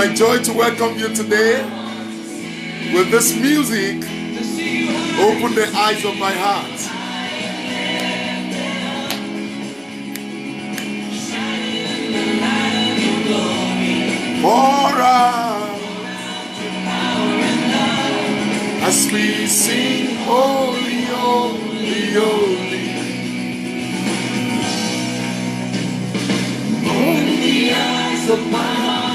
my joy to welcome you today with this music. Open the eyes of my heart. Pour out as we sing, holy, holy, holy. Open the eyes of my heart,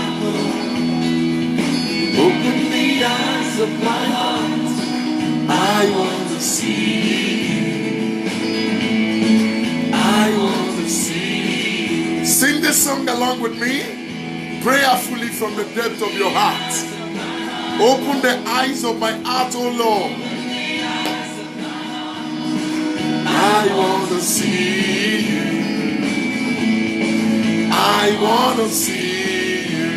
open the eyes of my heart. I want to see you. I want to see you. Sing this song along with me, prayerfully from the depth of your heart. Open the eyes of my heart, O Lord. I want to see you. I want to see you.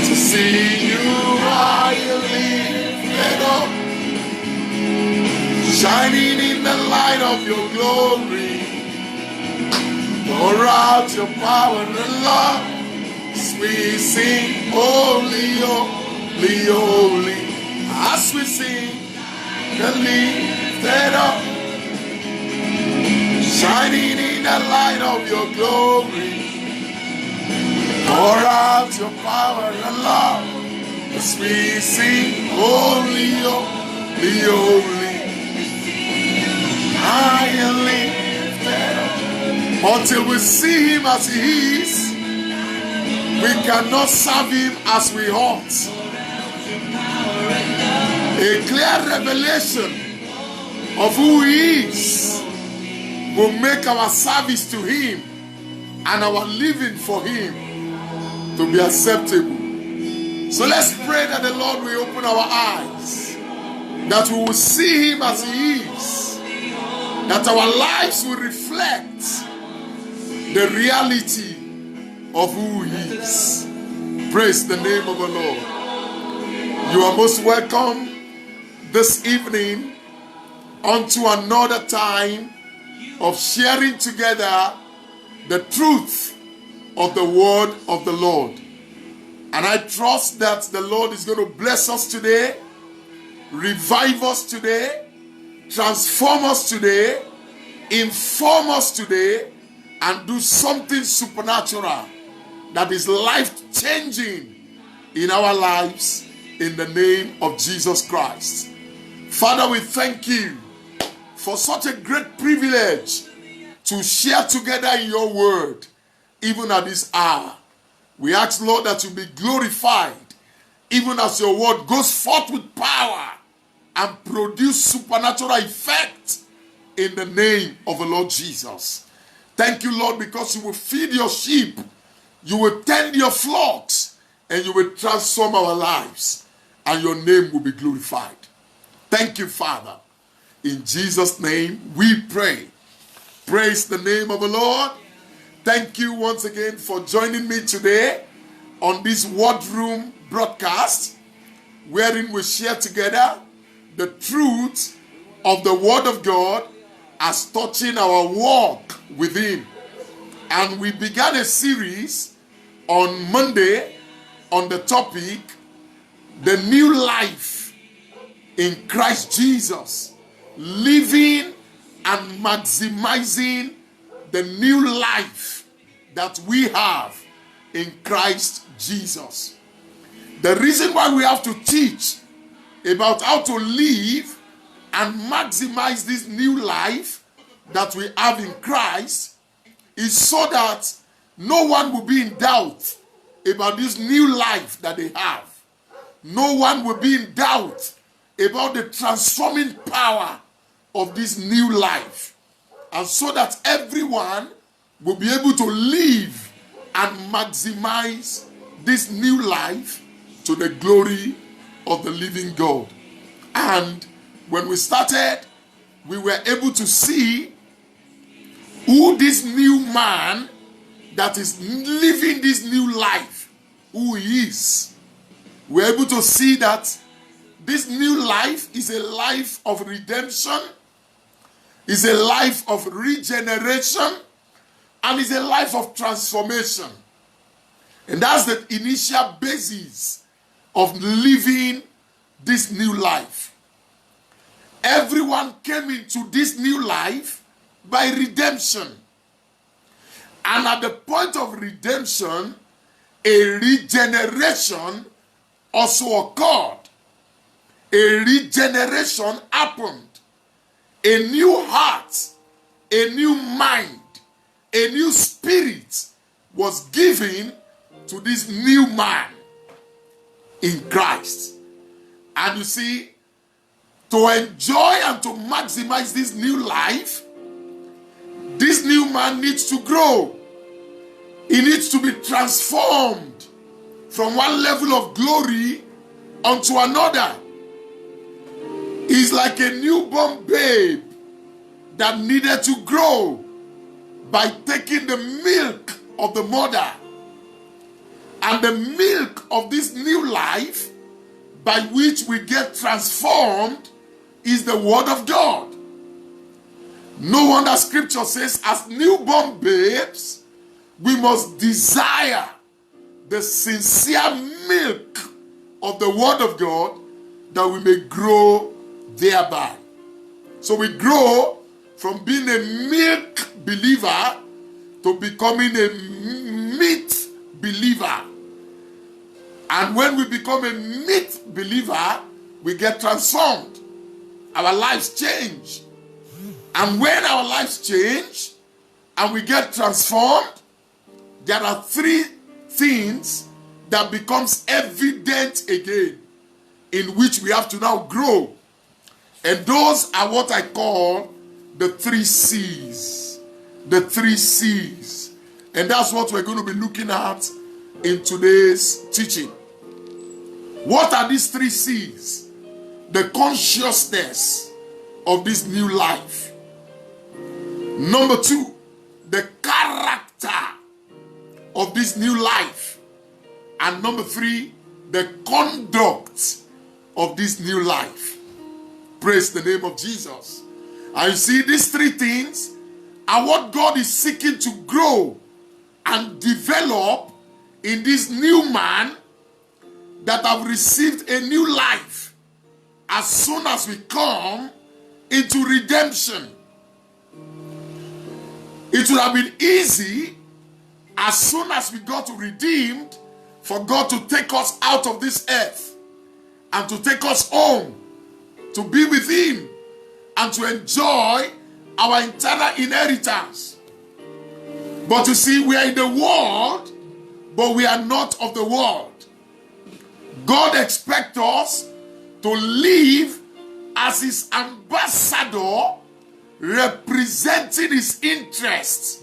To see you high and lifted up, shining in the light of your glory. Pour out your power and love as we sing, holy, holy, holy. As we sing, the lifted up, shining in the light of your glory. Pour out your power and love as we sing, holy, holy, holy. High and lifted up. Until we see him as he is, we cannot serve him as we ought. A clear revelation of who he is will make our service to him and our living for him to be acceptable. So let's pray that the Lord will open our eyes, that we will see him as he is, that our lives will reflect the reality of who he is. Praise the name of the Lord. You are most welcome this evening onto another time of sharing together the truth of the word of the Lord. And I trust that the Lord is going to bless us today, revive us today, transform us today, inform us today, and do something supernatural that is life-changing in our lives in the name of Jesus Christ. Father, we thank you for such a great privilege to share together in your word, even at this hour. We ask, Lord, that you be glorified, even as your word goes forth with power and produce supernatural effect in the name of the Lord Jesus. Thank you, Lord, because you will feed your sheep, you will tend your flocks, and you will transform our lives, and your name will be glorified. Thank you, Father. In Jesus' name we pray. Praise the name of the Lord. Thank you once again for joining me today on this Word Room broadcast, wherein we share together the truth of the Word of God as touching our walk with him. And we began a series on Monday on the topic, the new life in Christ Jesus, living and maximizing the new life that we have in Christ Jesus. The reason why we have to teach about how to live and maximize this new life that we have in Christ is so that no one will be in doubt about this new life that they have. No one will be in doubt about the transforming power of this new life. And so that everyone will be able to live and maximize this new life to the glory of the living God. And when we started, we were able to see who this new man that is living this new life, who he is. We're able to see that this new life is a life of redemption, is a life of regeneration, and is a life of transformation. And that's the initial basis of living this new life. Everyone came into this new life by redemption. And at the point of redemption, a regeneration also occurred. A regeneration happened. A new heart, a new mind, a new spirit was given to this new man in Christ. And you see, to enjoy and to maximize this new life, this new man needs to grow. He needs to be transformed from one level of glory unto another. He's like a newborn babe that needed to grow by taking the milk of the mother. And the milk of this new life by which we get transformed is the word of God. No wonder scripture says, as newborn babes, we must desire the sincere milk of the word of God that we may grow thereby. So we grow from being a milk believer to becoming a meat believer. And when we become a meat believer, we get transformed. Our lives change. And when our lives change and we get transformed, there are three things that becomes evident again in which we have to now grow. And those are what I call the 3 C's. The 3 C's. And that's what we're going to be looking at in today's teaching. What are these 3 C's? The consciousness of this new life. Number 2, the character of this new life. And number 3, the conduct of this new life. Praise the name of Jesus. And you see, these 3 things are what God is seeking to grow and develop in this new man that have received a new life as soon as we come into redemption. It would have been easy as soon as we got redeemed for God to take us out of this earth and to take us home to be with him and to enjoy our eternal inheritance. But you see, we are in the world, but we are not of the world. God expects us to live as his ambassador, representing his interests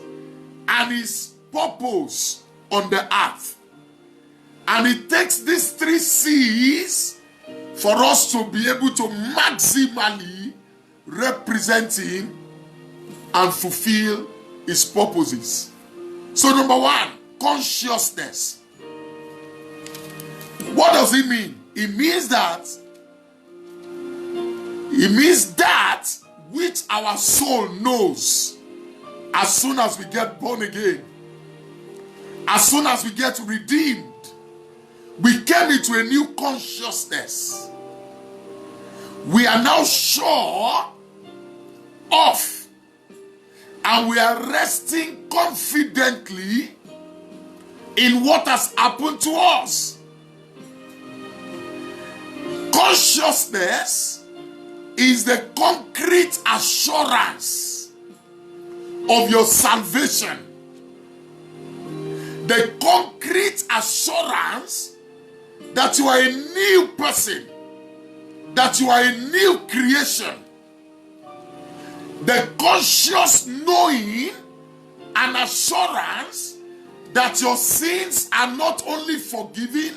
and his purpose on the earth. And it takes these 3 C's for us to be able to maximally represent him and fulfill his purposes. So number 1, consciousness. What does it mean? It means that which our soul knows as soon as we get born again, as soon as we get redeemed, we came into a new consciousness. We are now sure of, and we are resting confidently in what has happened to us. Consciousness is the concrete assurance of your salvation. The concrete assurance that you are a new person, that you are a new creation. The conscious knowing and assurance that your sins are not only forgiven,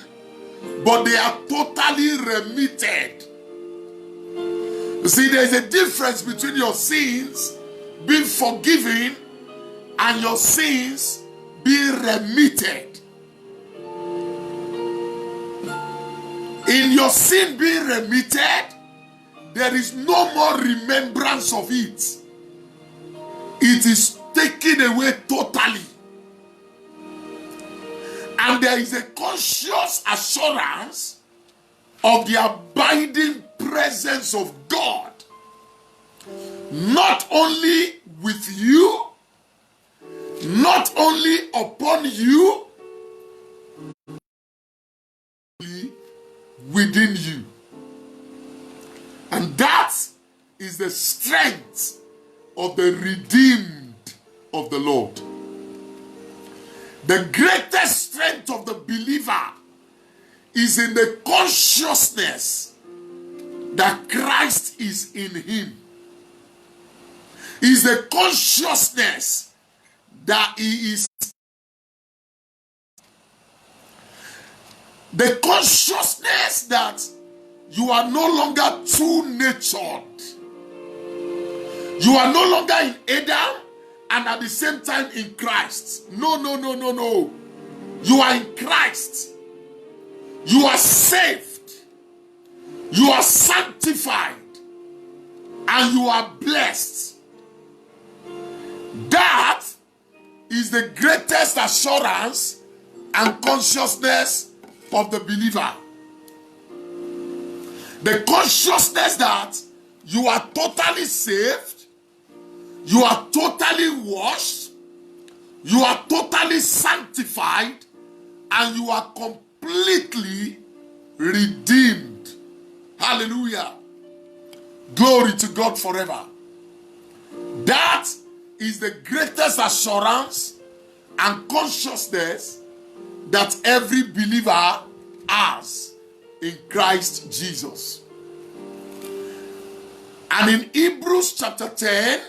but they are totally remitted. You see, there is a difference between your sins being forgiven and your sins being remitted. In your sin being remitted, there is no more remembrance of it. It is taken away totally. And And there is a conscious assurance of the abiding presence of God, not only with you, not only upon you, within you. And that is the strength of the redeemed of the Lord. The greatest strength of the believer is in the consciousness that Christ is in him. Is the consciousness that he is. The consciousness that you are no longer two-natured. You are no longer in Adam and at the same time in Christ. No. You are in Christ. You are saved. You are sanctified. And you are blessed. That is the greatest assurance and consciousness of the believer. The consciousness that you are totally saved, you are totally washed, you are totally sanctified, and you are completely redeemed. Hallelujah. Glory to God forever. That is the greatest assurance and consciousness that every believer has in Christ Jesus. And in Hebrews chapter 10,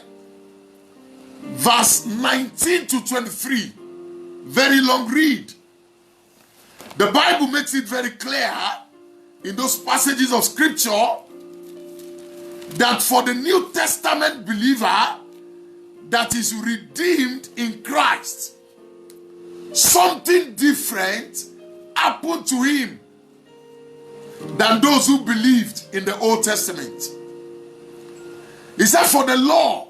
verse 19 to 23, very long read. The Bible makes it very clear in those passages of scripture that for the New Testament believer that is redeemed in Christ, something different happened to him than those who believed in the Old Testament. He said, for the law,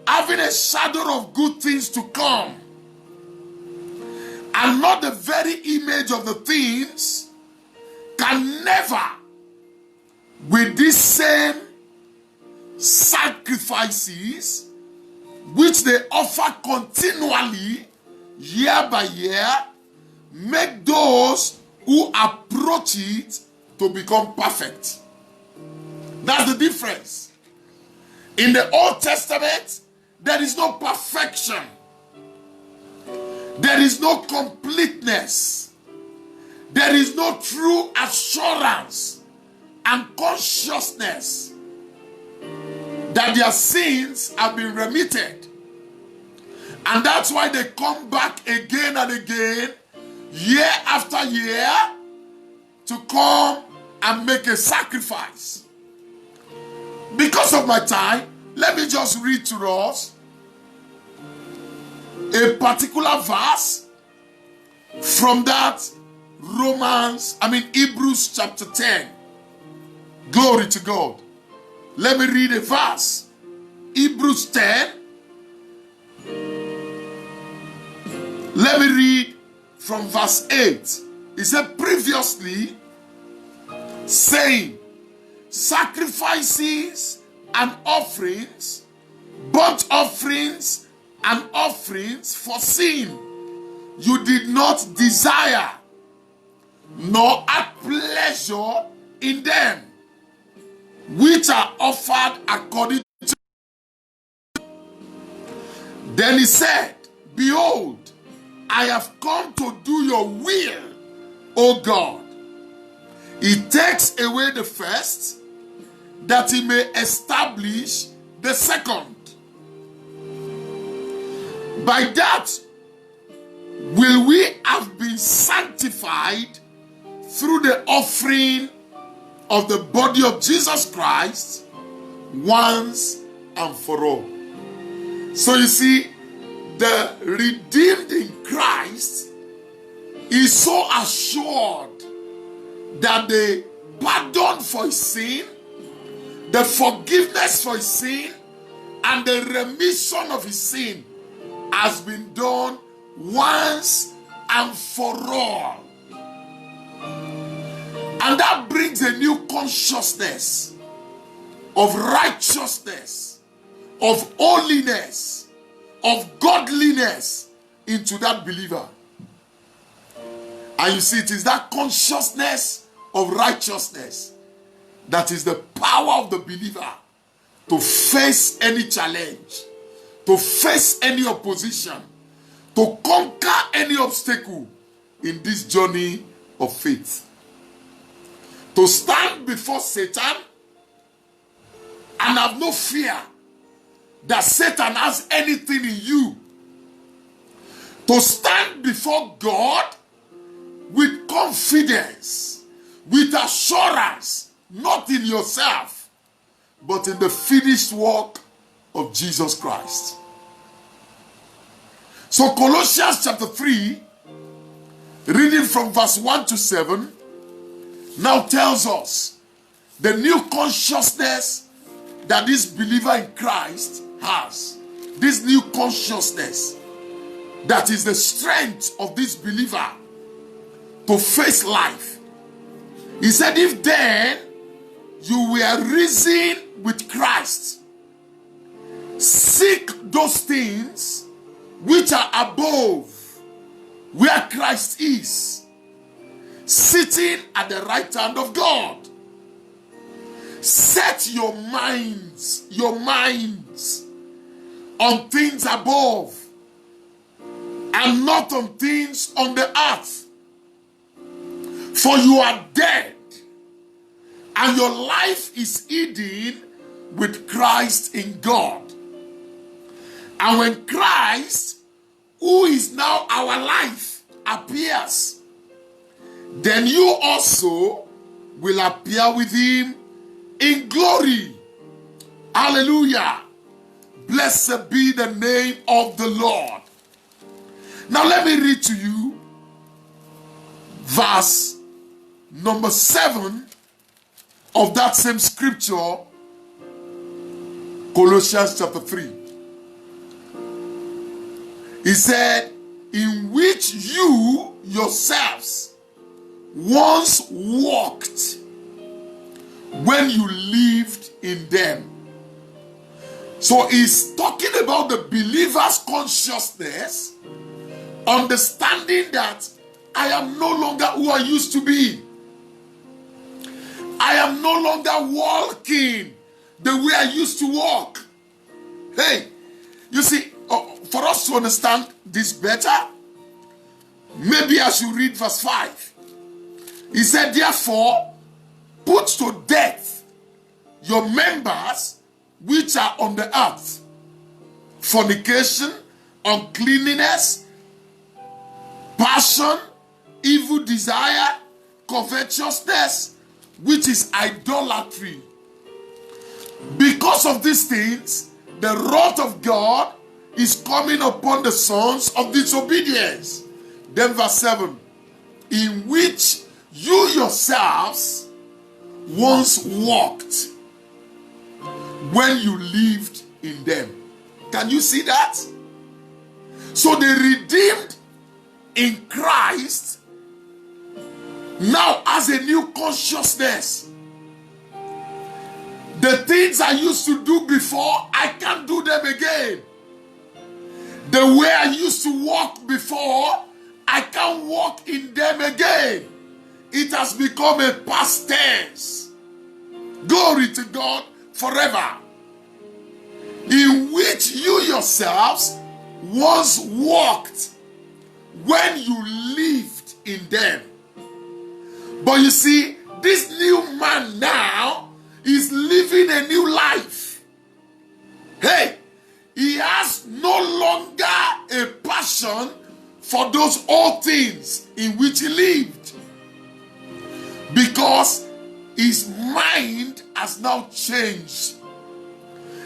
having a shadow of good things to come, and not the very image of the things, can never, with these same sacrifices, which they offer continually, year by year, make those who approach it to become perfect. That's the difference. In the Old Testament, there is no perfection. There is no completeness. There is no true assurance and consciousness that their sins have been remitted. And that's why they come back again and again, year after year, to come and make a sacrifice. Because of my time, let me just read to us a particular verse from that Hebrews chapter 10. Glory to God. Let me read a verse. Hebrews 10. Let me read from verse 8. It said, previously, saying, sacrifices and offerings, burnt offerings and offerings for sin, you did not desire, nor had pleasure in them, which are offered according to. Then he said, behold, I have come to do your will, O God. He takes away the first, that he may establish the second. By that will we have been sanctified through the offering of the body of Jesus Christ once and for all. So you see, the redeemed in Christ is so assured that the pardon for his sin, the forgiveness for his sin, and the remission of his sin has been done once and for all. And that brings a new consciousness of righteousness, of holiness, of godliness into that believer. And you see, it is that consciousness of righteousness that is the power of the believer to face any challenge, to face any opposition, to conquer any obstacle in this journey of faith. To stand before Satan and have no fear that Satan has anything in you. To stand before God with confidence, with assurance, not in yourself, but in the finished work of Jesus Christ. So Colossians chapter 3, reading from verse 1 to 7, now tells us the new consciousness that this believer in Christ has. This new consciousness that is the strength of this believer to face life. He said, if then you were risen with Christ, seek those things which are above, where Christ is, sitting at the right hand of God. Set your minds on things above and not on things on the earth. For you are dead, and your life is hidden with Christ in God. And when Christ, who is now our life, appears, then you also will appear with him in glory. Hallelujah. Blessed be the name of the Lord. Now let me read to you verse number 7 of that same scripture, Colossians chapter 3. He said, in which you yourselves once walked when you lived in them. So he's talking about the believer's consciousness, understanding that I am no longer who I used to be. I am no longer walking the way I used to walk. Hey, you see, for us to understand this better, maybe I should read verse 5. He said, therefore, put to death your members which are on the earth: fornication, uncleanness, passion, evil desire, covetousness, which is idolatry. Because of these things, the wrath of God is coming upon the sons of disobedience. Then verse 7, in which you yourselves once walked when you lived in them. Can you see that? So the redeemed in Christ now has a new consciousness. The things I used to do before, I can't do them again. The way I used to walk before, I can't walk in them again. It has become a past tense. Glory to God forever. In which you yourselves once walked when you lived in them. But you see, this new man now is living a new life. Hey, he has no longer a passion for those old things in which he lived, because his mind has now changed.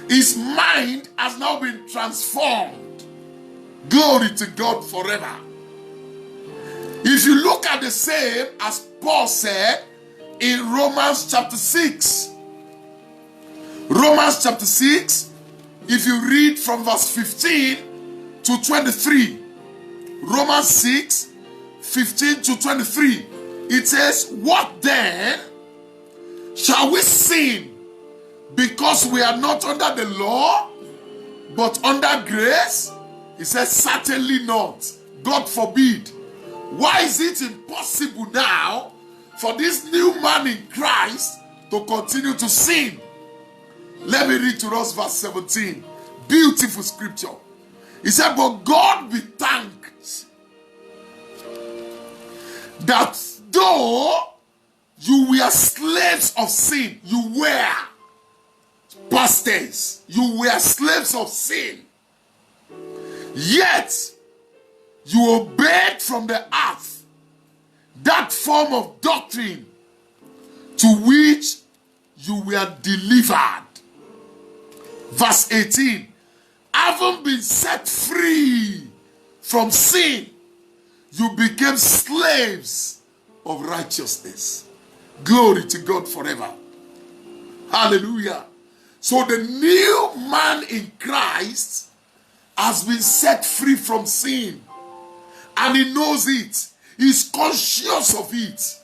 His mind has now been transformed. Glory to God forever. If you look at the same as Paul said in Romans chapter 6. Romans chapter 6, if you read from verse 15 to 23. Romans 6, 15 to 23. It says, what then? Shall we sin because we are not under the law, but under grace? He says, certainly not. God forbid. Why is it impossible now for this new man in Christ to continue to sin? Let me read to us verse 17. Beautiful scripture. He said, but God be thanked that though you were slaves of sin, you were, past tense, you were slaves of sin, yet you obeyed from the earth that form of doctrine to which you were delivered. Verse 18, having been set free from sin, you became slaves of righteousness. Glory to God forever. Hallelujah. So the new man in Christ has been set free from sin. And he knows it. He's conscious of it.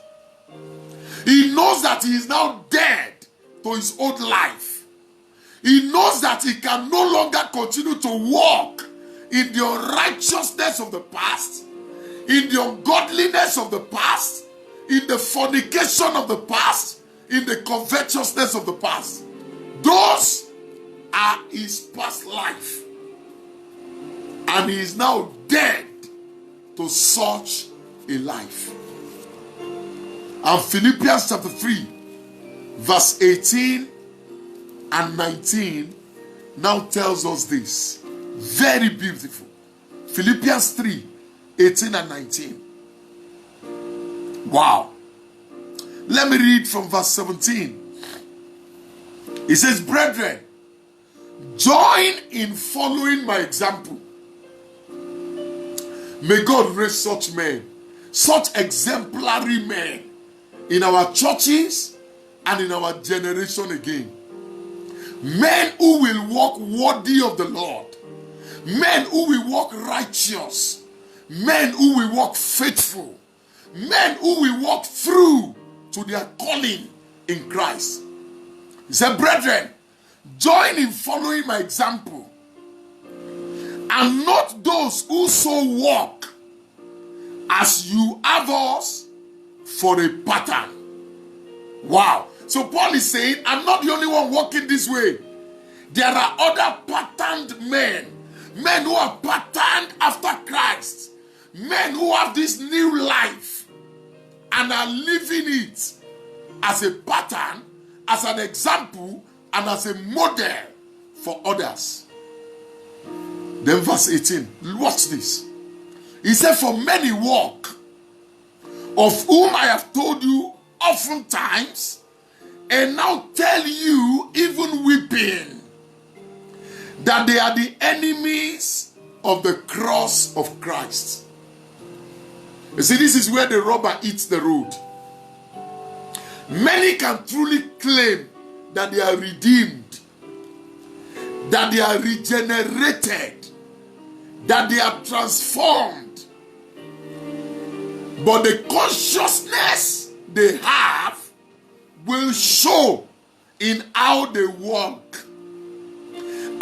He knows that he is now dead to his old life. He knows that he can no longer continue to walk in the unrighteousness of the past, in the ungodliness of the past, in the fornication of the past, in the covetousness of the past. Those are his past life. And he is now dead to such a life. And Philippians chapter 3, verse 18 and 19 now tells us this. Very beautiful. Philippians 3, 18 and 19. Wow. Let me read from verse 17. It says, brethren, join in following my example. May God raise such men, such exemplary men in our churches and in our generation again. Men who will walk worthy of the Lord. Men who will walk righteous. Men who will walk faithful. Men who will walk through to their calling in Christ. He said, brethren, join in following my example, and not those who so walk as you have us for a pattern. Wow. So Paul is saying, I'm not the only one walking this way. There are other patterned men. Men who are patterned after Christ. Men who have this new life and are living it as a pattern, as an example, and as a model for others. Then verse 18, watch this. He said, for many walk, of whom I have told you oftentimes, and now tell you, even weeping, that they are the enemies of the cross of Christ. You see, this is where the rubber hits the road. Many can truly claim that they are redeemed, that they are regenerated, that they are transformed. But the consciousness they have will show in how they walk.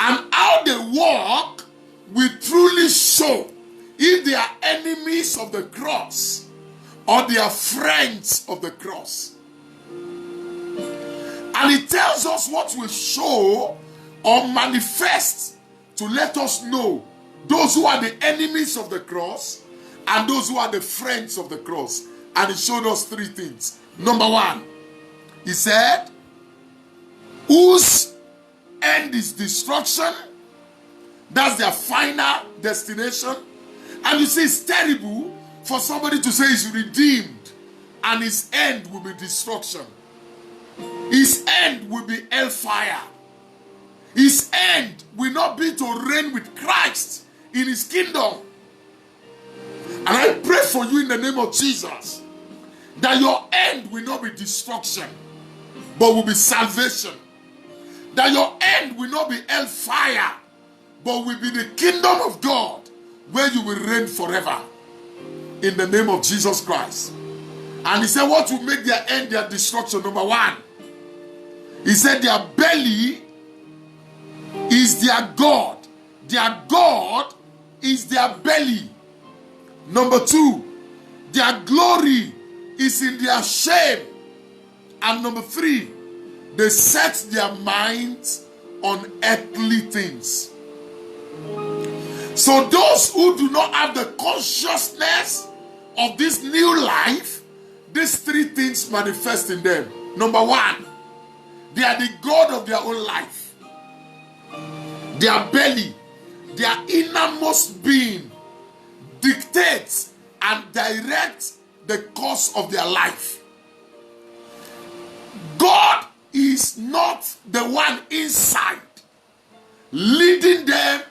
And how they walk will truly show if they are enemies of the cross or they are friends of the cross. And it tells us what will show or manifest to let us know those who are the enemies of the cross and those who are the friends of the cross. And it showed us three things. Number one, he said, whose end is destruction. That's their final destination. And you see, it's terrible for somebody to say he's redeemed and his end will be destruction. His end will be hellfire. His end will not be to reign with Christ in his kingdom. And I pray for you in the name of Jesus that your end will not be destruction, but will be salvation. That your end will not be hellfire, but will be the kingdom of God where you will reign forever. in the name of Jesus Christ. And he said, what will make their end their destruction? Number one, he said their belly is their God. Their God is their belly. Number two, their glory is in their shame. And number three, they set their minds on earthly things. So those who do not have the consciousness of this new life, these three things manifest in them. Number one, they are the God of their own life. Their belly, their innermost being dictates and directs the course of their life. God is not the one inside, leading them,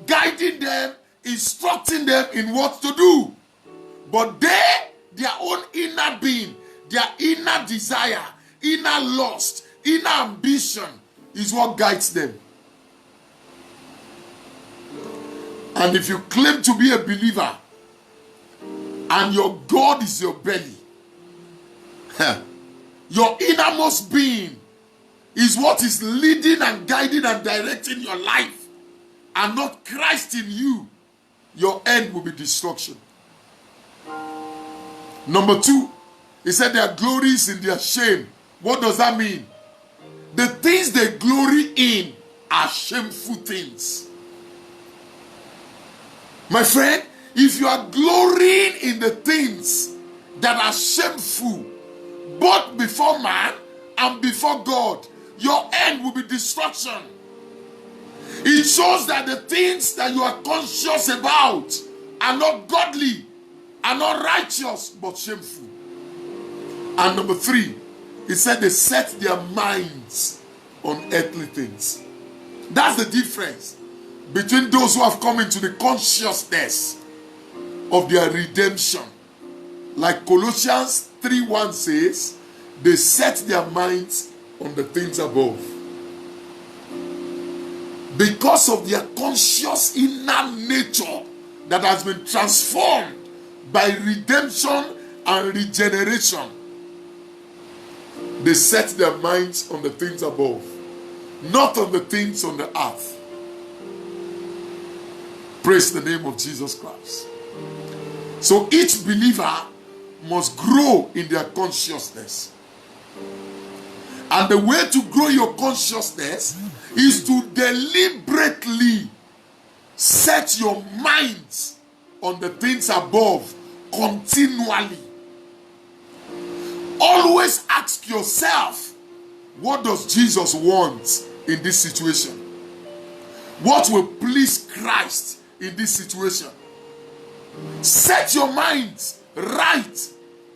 guiding them, instructing them in what to do. But their own inner being, their inner desire, inner lust, inner ambition is what guides them. And if you claim to be a believer and your God is your belly, your innermost being is what is leading and guiding and directing your life, and not Christ in you, your end will be destruction. Number two, he said their glory is in their shame. What does that mean? The things they glory in are shameful things. My friend, if you are glorying in the things that are shameful, both before man and before God, your end will be destruction. It shows that the things that you are conscious about are not godly, are not righteous, but shameful. And number three, he said they set their minds on earthly things. That's the difference between those who have come into the consciousness of their redemption. Like Colossians 3:1 says, they set their minds on the things above. Because of their conscious inner nature that has been transformed by redemption and regeneration, they set their minds on the things above, not on the things on the earth. Praise the name of Jesus Christ. So each believer must grow in their consciousness. And the way to grow your consciousness is to deliberately set your minds on the things above continually. Always ask yourself, what does Jesus want in this situation? What will please Christ in this situation? Set your minds right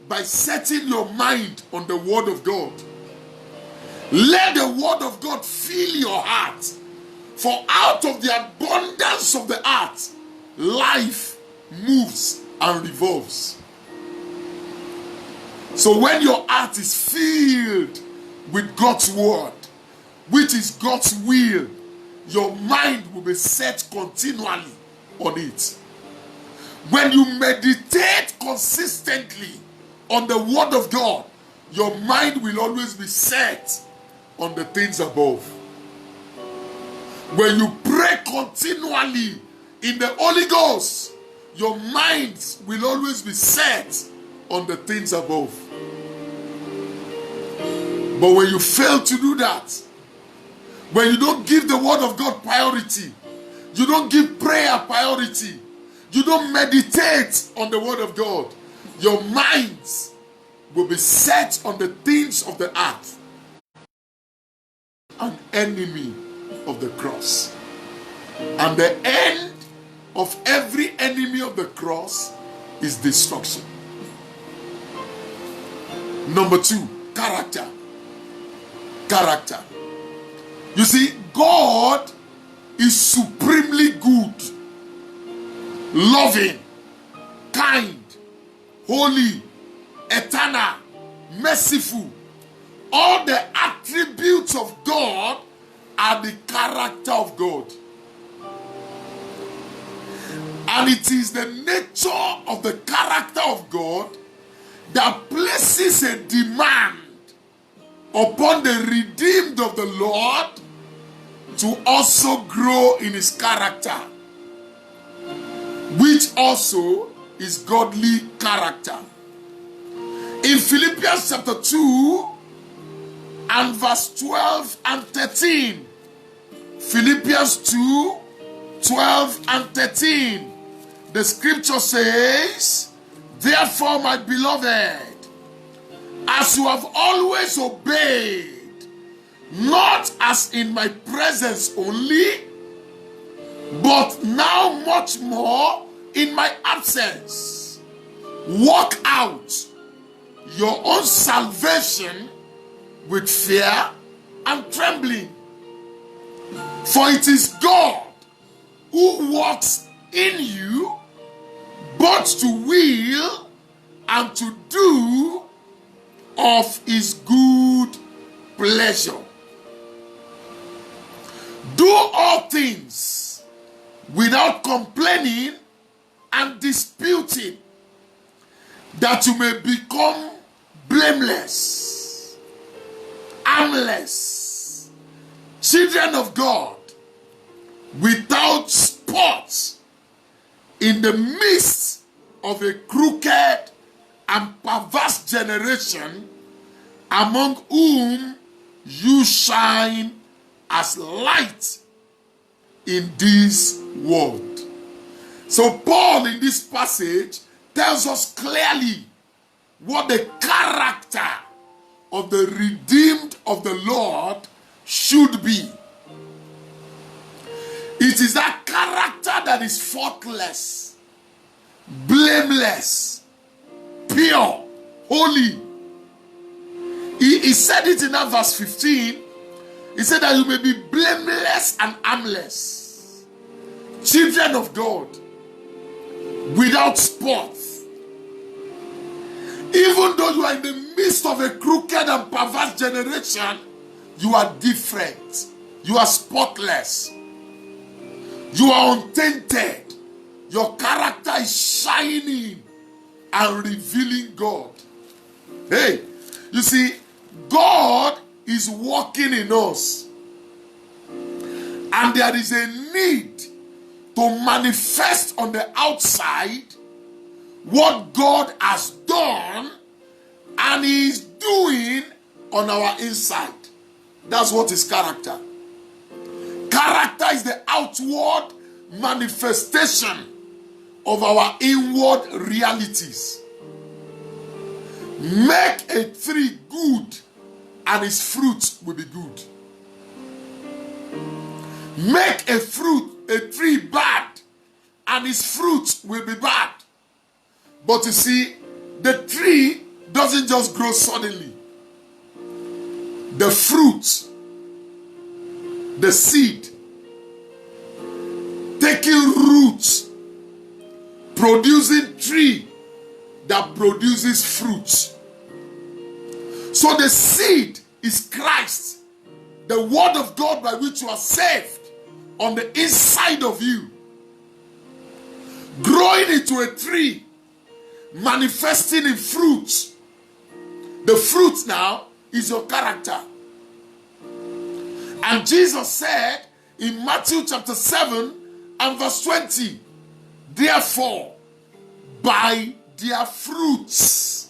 by setting your mind on the Word of God. Let the Word of God fill your heart. For out of the abundance of the heart, life moves and revolves. So when your heart is filled with God's Word, which is God's will, your mind will be set continually on it. When you meditate consistently on the Word of God, your mind will always be set on the things above. When you pray continually in the Holy Ghost, your minds will always be set on the things above. But when you fail to do that, when you don't give the Word of God priority, you don't give prayer priority, you don't meditate on the Word of God, your minds will be set on the things of the earth, an enemy of the cross. And the end of every enemy of the cross is destruction. Number two, character. Character. You see, God is supremely good, loving, kind, holy, eternal, merciful. All the attributes of God are the character of God. And it is the nature of the character of God that places a demand upon the redeemed of the Lord to also grow in his character, which also is godly character. In Philippians chapter 2 and verse 12 and 13, Philippians 2, 12 and 13, the scripture says, "Therefore, my beloved, as you have always obeyed, not as in my presence only, but now much more in my absence, work out your own salvation with fear and trembling. For it is God who works in you both to will and to do of his good pleasure. Do all things without complaining and disputing, that you may become blameless, harmless, children of God, without spot, in the midst of a crooked and perverse generation, among whom you shine as light in this world." So Paul in this passage tells us clearly what the character of the redeemed of the Lord should be. It is that character that is faultless, blameless, pure, holy. He said it in that verse 15. He said that you may be blameless and harmless, children of God, without spot. Even though you are in the midst of a crooked and perverse generation, you are different. You are spotless. You are untainted. Your character is shining and revealing God. Hey, you see, God is working in us. And there is a need to manifest on the outside what God has done and he is doing on our inside. That's what is character. Character is the outward manifestation of our inward realities. Make a tree good and its fruit will be good. Make a tree bad and its fruit will be bad. But you see, the tree doesn't just grow suddenly. The fruit, the seed, taking roots, producing tree that produces fruit. So the seed is Christ, the word of God by which you are saved on the inside of you, growing into a tree, manifesting in fruit. The fruit now is your character. And Jesus said in Matthew chapter 7 and verse 20, "Therefore, by their fruits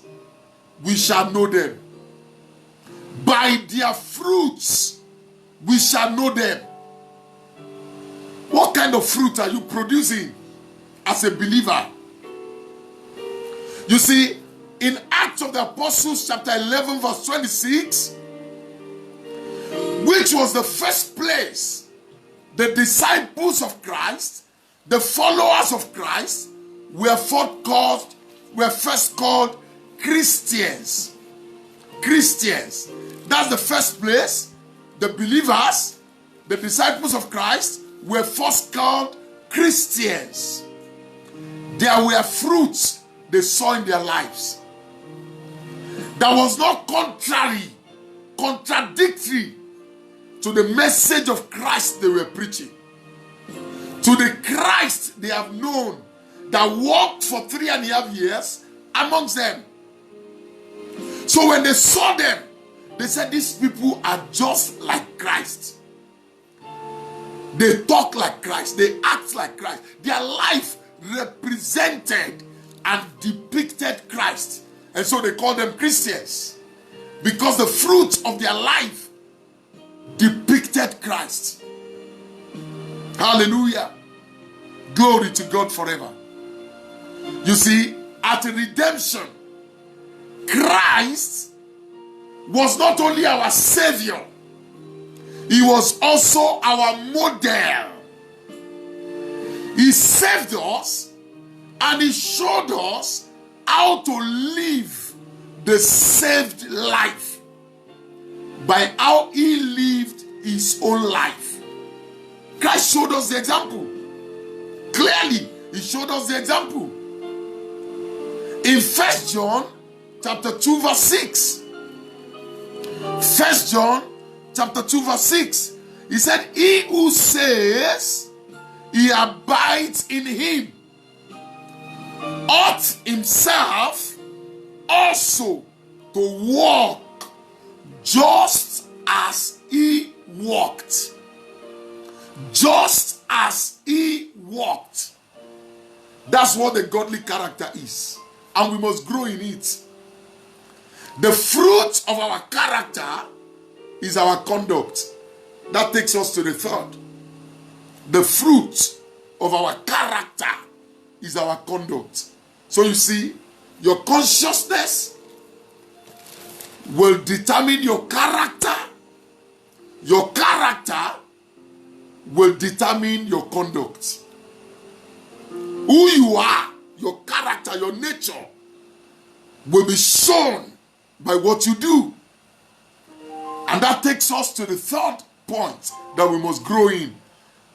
we shall know them." By their fruits we shall know them. What kind of fruit are you producing as a believer? You see, in Acts of the Apostles chapter 11 verse 26, which was the first place the disciples of Christ, the followers of Christ, were first called Christians. Christians. That's the first place the believers, the disciples of Christ, were first called Christians. There were fruits they saw in their lives that was not contradictory to the message of Christ they were preaching, to the Christ they have known that walked for 3.5 years amongst them. So when they saw them, they said, these people are just like Christ. They talk like Christ. They act like Christ. Their life represented and depicted Christ. And so they call them Christians, because the fruit of their life depicted Christ. Hallelujah. Glory to God forever. You see, at redemption, Christ was not only our Savior, he was also our model. He saved us and he showed us how to live the saved life by how he lived his own life. Christ showed us the example. Clearly, he showed us the example. In 1 John chapter 2 verse 6. 1 John chapter 2 verse 6. He said, he who says he abides in him ought himself also to walk just as he walked. Just as he walked. That's what the godly character is. And we must grow in it. The fruit of our character is our conduct. That takes us to the third. The fruit of our character is our conduct. So you see, your consciousness will determine your character. Your character will determine your conduct. Who you are, your character, your nature will be shown by what you do. And that takes us to the third point that we must grow in,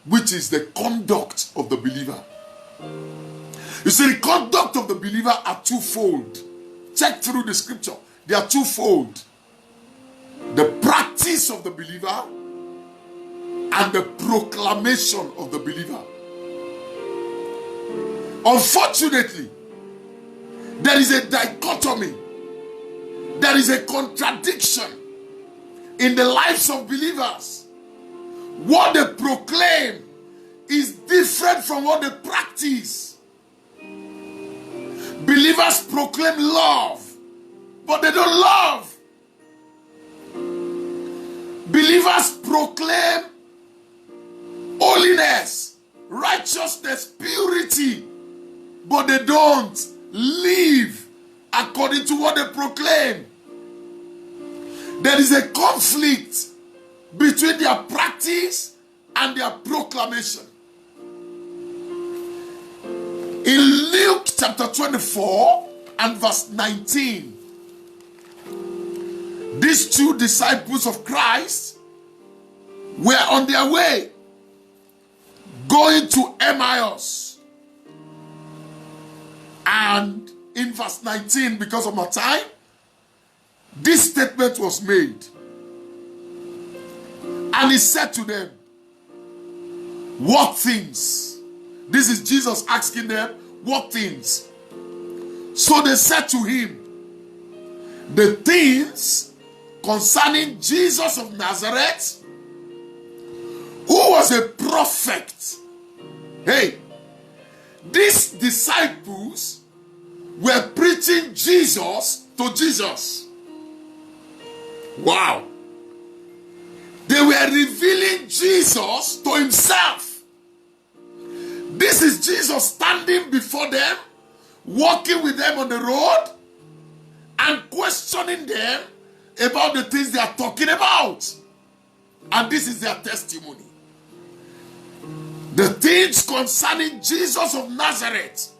which is the conduct of the believer. You see, the conduct of the believer are twofold. Check through the scripture. They are twofold. The practice of the believer and the proclamation of the believer. Unfortunately, there is a dichotomy. There is a contradiction in the lives of believers. What they proclaim is different from what they practice. Believers proclaim love, but they don't love. Believers proclaim holiness, righteousness, purity, but they don't live according to what they proclaim. There is a conflict between their practice and their proclamation. In Luke chapter 24 and verse 19, these two disciples of Christ were on their way going to Emmaus. And in verse 19, because of my time, this statement was made. And he said to them, what things? This is Jesus asking them, what things? So they said to him, the things concerning Jesus of Nazareth, who was a prophet. Hey, these disciples were preaching Jesus to Jesus. Wow. They were revealing Jesus to himself. This is Jesus standing before them, walking with them on the road, and questioning them about the things they are talking about. And this is their testimony. The things concerning Jesus of Nazareth,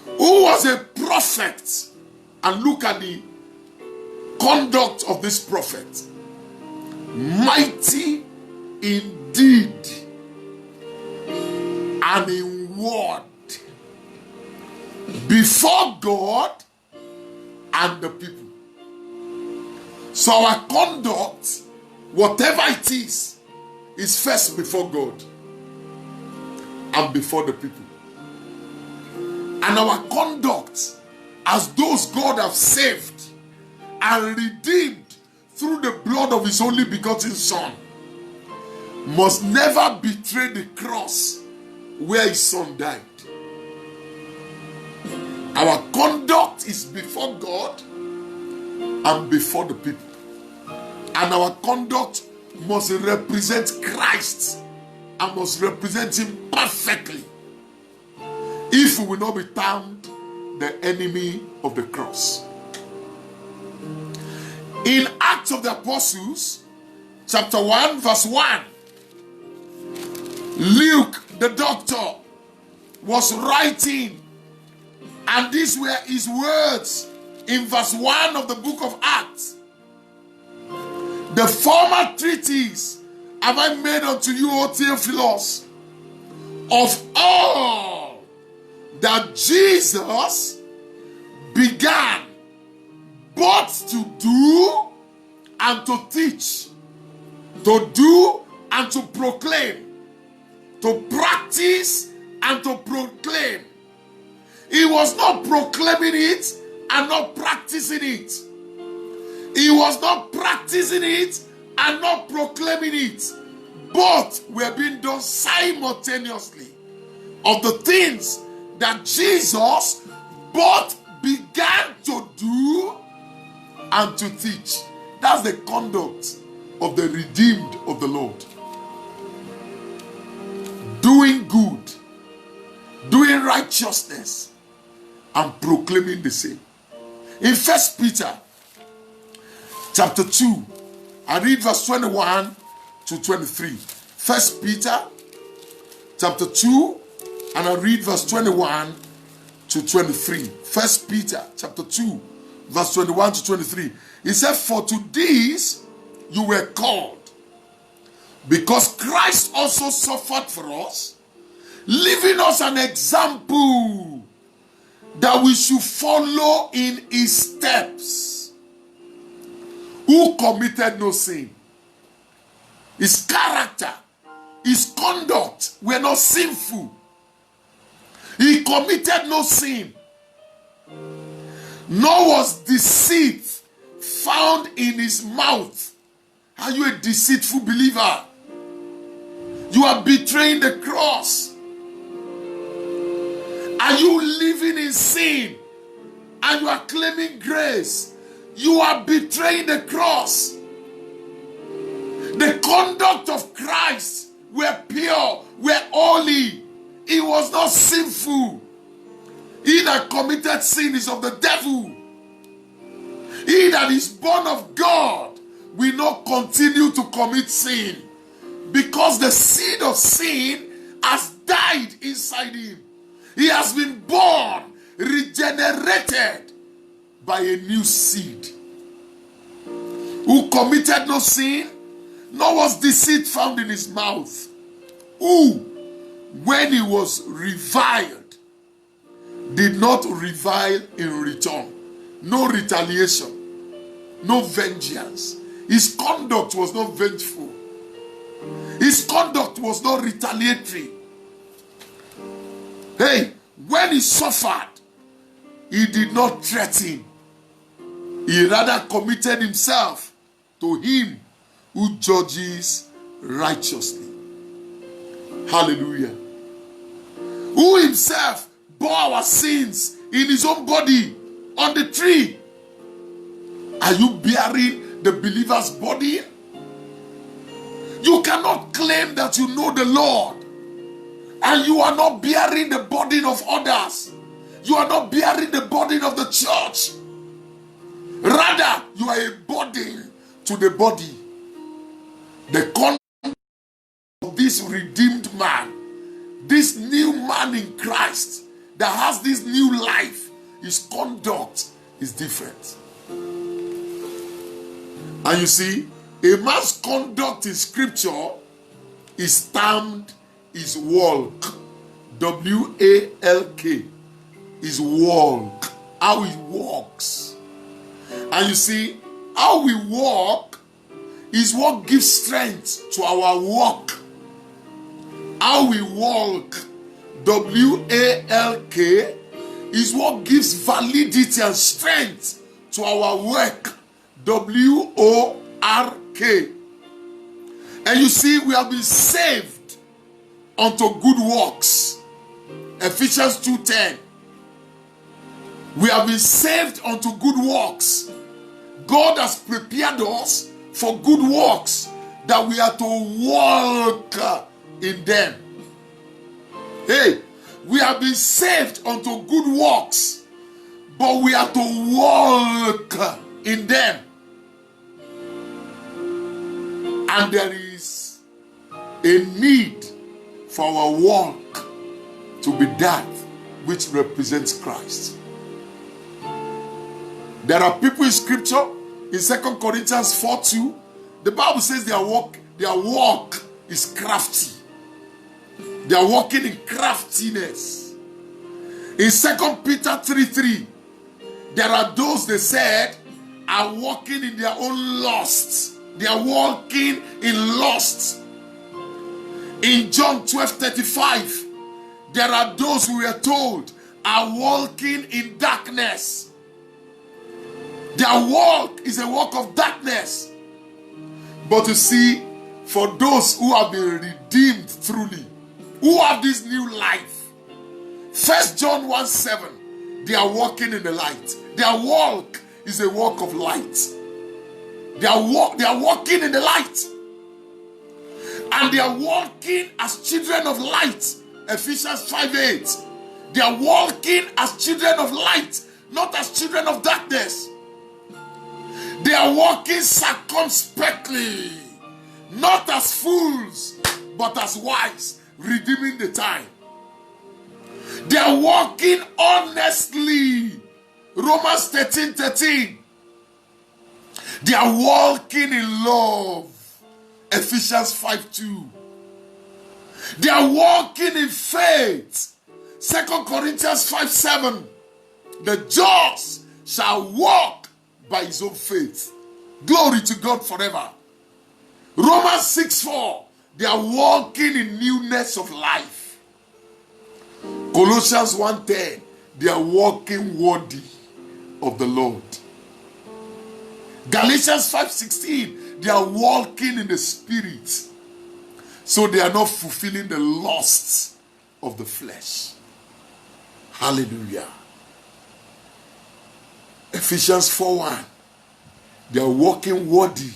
who was a prophet. And look at the conduct of this prophet. Mighty in deed and in word, before God and the people. So our conduct, whatever it is first before God and before the people. And our conduct as those God have saved and redeemed through the blood of his only begotten Son must never betray the cross where his Son died. Our conduct is before God and before the people. And our conduct must represent Christ and must represent him perfectly, if we will not be termed the enemy of the cross. In Acts of the Apostles, chapter 1, verse 1, Luke, the doctor, was writing, and these were his words in verse 1 of the book of Acts. The former treatise have I made unto you, O Theophilus, of all that Jesus began both to do and to teach, to do and to proclaim, to practice and to proclaim. He was not proclaiming it and not practicing it. He was not practicing it and not proclaiming it. Both were being done simultaneously, of the things that Jesus both began to do and to teach. That's the conduct of the redeemed of the Lord. Doing good, doing righteousness, and proclaiming the same. In 1 Peter chapter 2, I read verse 21 to 23. 1 Peter chapter 2, and I read verse 21 to 23. 1 Peter chapter 2, verse 21 to 23. He said, for to these you were called, because Christ also suffered for us, leaving us an example that we should follow in his steps, who committed no sin. His character, his conduct were not sinful. He committed no sin, nor was deceit found in his mouth. Are you a deceitful believer? You are betraying the cross. Are you living in sin and you are claiming grace? You are betraying the cross. The conduct of Christ were pure, were holy. He was not sinful. He that committed sin is of the devil. He that is born of God will not continue to commit sin, because the seed of sin has died inside him. He has been born, regenerated by a new seed, who committed no sin, nor was deceit found in his mouth, who, when he was reviled, did not revile in return. No retaliation, no vengeance. His conduct was not vengeful. His conduct was not retaliatory. Hey, when he suffered, he did not threaten. He rather committed himself to him who judges righteously. Hallelujah. Who himself bore our sins in his own body on the tree. Are you bearing the believer's body? You cannot claim that you know the Lord and you are not bearing the burden of others. You are not bearing the burden of the church. Rather, you are a burden to the body. The conduct of this redeemed man, this new man in Christ that has this new life, his conduct is different. And you see, a man's conduct in scripture is termed his walk. W-A-L-K. His walk. How he walks. And you see, how we walk is what gives strength to our walk. How we walk. W-A-L-K is what gives validity and strength to our work. W-O-R-K. And you see, we have been saved unto good works. Ephesians 2:10. We have been saved unto good works. God has prepared us for good works, that we are to walk in them. Hey, we have been saved unto good works, but we are to walk in them. And there is a need for our walk to be that which represents Christ. There are people in scripture, in 2 Corinthians 4:2, the Bible says their walk is crafty. They are walking in craftiness. In 2 Peter 3:3, there are those, they said, are walking in their own lusts. They are walking in lust. In John 12:35, there are those who we are told are walking in darkness. Their walk is a walk of darkness. But you see, for those who have been redeemed truly, who have this new life, 1 John 1:7, they are walking in the light. Their walk is a walk of light. They are walking in the light. And they are walking as children of light. Ephesians 5:8. They are walking as children of light, not as children of darkness. They are walking circumspectly, not as fools, but as wise, redeeming the time. They are walking honestly. Romans 13:13. They are walking in love. Ephesians 5:2. They are walking in faith. 2 Corinthians 5:7. The just shall walk by his own faith. Glory to God forever. Romans 6:4. They are walking in newness of life. Colossians 1:10. They are walking worthy of the Lord. Galatians 5:16. They are walking in the Spirit. So they are not fulfilling the lusts of the flesh. Hallelujah. Ephesians 4:1. They are walking worthy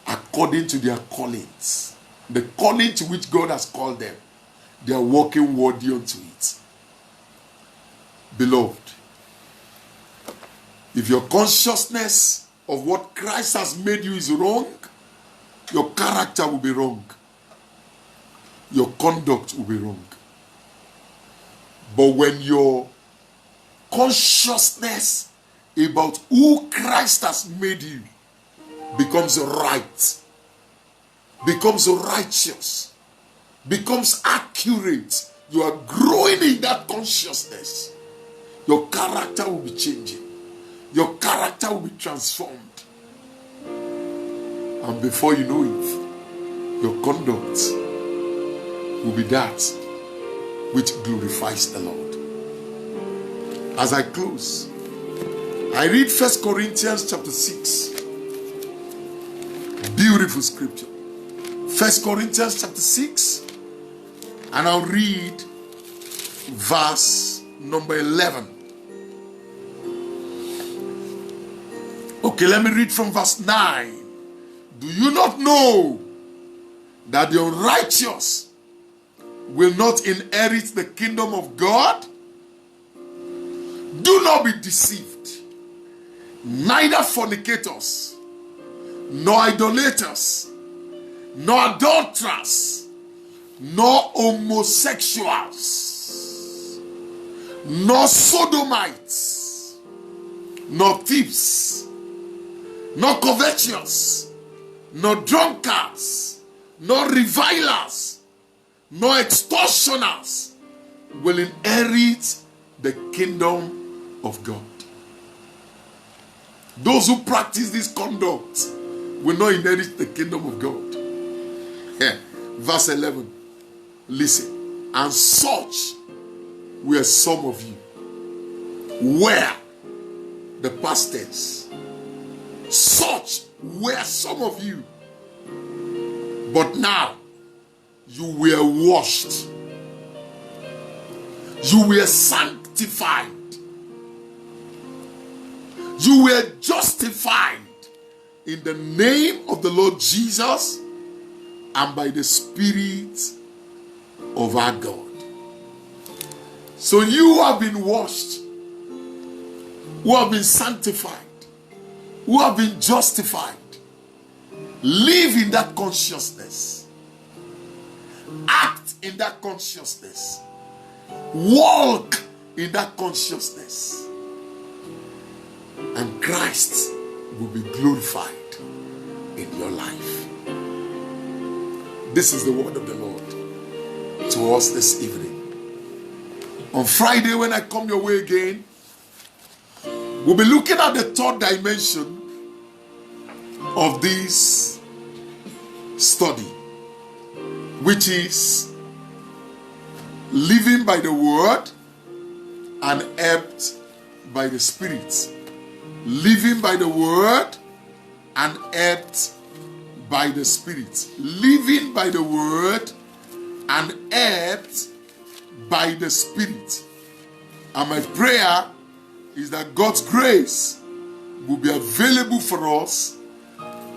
according to their callings. The calling to which God has called them. They are walking worthy unto it. Beloved, if your consciousness of what Christ has made you is wrong, your character will be wrong. Your conduct will be wrong. But when your consciousness about who Christ has made you becomes right, becomes righteous, becomes accurate, you are growing in that consciousness, your character will be changing. Your character will be transformed. And before you know it, your conduct will be that which glorifies the Lord. As I close, I read 1 Corinthians chapter 6. Beautiful scripture. 1 Corinthians chapter 6. And I'll read verse number 11. Okay, let me read from verse 9. Do you not know that the unrighteous will not inherit the kingdom of God? Do not be deceived. Neither fornicators, nor idolaters, nor adulterers, nor homosexuals, nor sodomites, nor thieves, nor covetous, nor drunkards, nor revilers, nor extortioners will inherit the kingdom of God. Those who practice this conduct will not inherit the kingdom of God. Verse 11. Listen. And such were some of you. were the past tense. Such were some of you. But now you were washed. You were sanctified. You were justified in the name of the Lord Jesus and by the Spirit of our God. So you have been washed, who have been sanctified, who have been justified. Live in that consciousness. Act in that consciousness. Walk in that consciousness. And Christ will be glorified in your life. This is the word of the Lord to us this evening. On Friday, when I come your way again, we'll be looking at the third dimension of this study, which is living by the word and helped by the Spirit. Living by the word and helped by the Spirit. Living by the word and helped by the Spirit. And my prayer is that God's grace will be available for us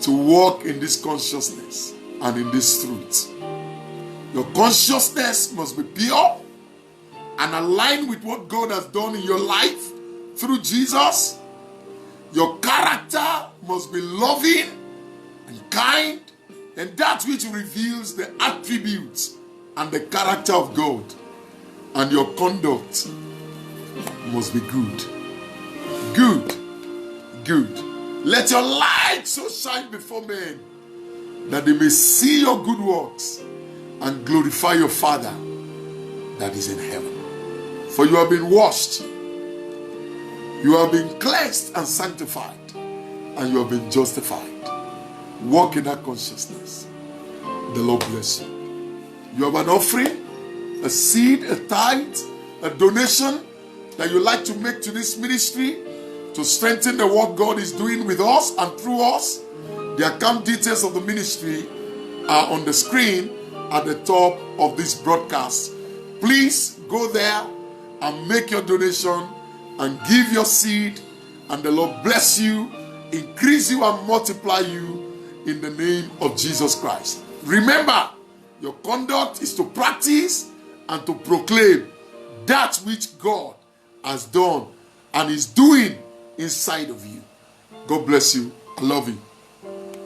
to walk in this consciousness and in this truth. Your consciousness must be pure and aligned with what God has done in your life through Jesus. Your character must be loving and kind, and that which reveals the attributes and the character of God. And your conduct must be good. Good. Good. Let your light so shine before men that they may see your good works and glorify your Father that is in heaven. For you have been washed, you have been cleansed and sanctified, and you have been justified. Walk in that consciousness. The Lord bless you. You have an offering, a seed, a tithe, a donation that you like to make to this ministry to strengthen the work God is doing with us and through us. The account details of the ministry are on the screen at the top of this broadcast. Please go there and make your donation and give your seed, and the Lord bless you, increase you and multiply you in the name of Jesus Christ. Remember, your conduct is to practice and to proclaim that which God has done and is doing inside of you. God bless you. I love you.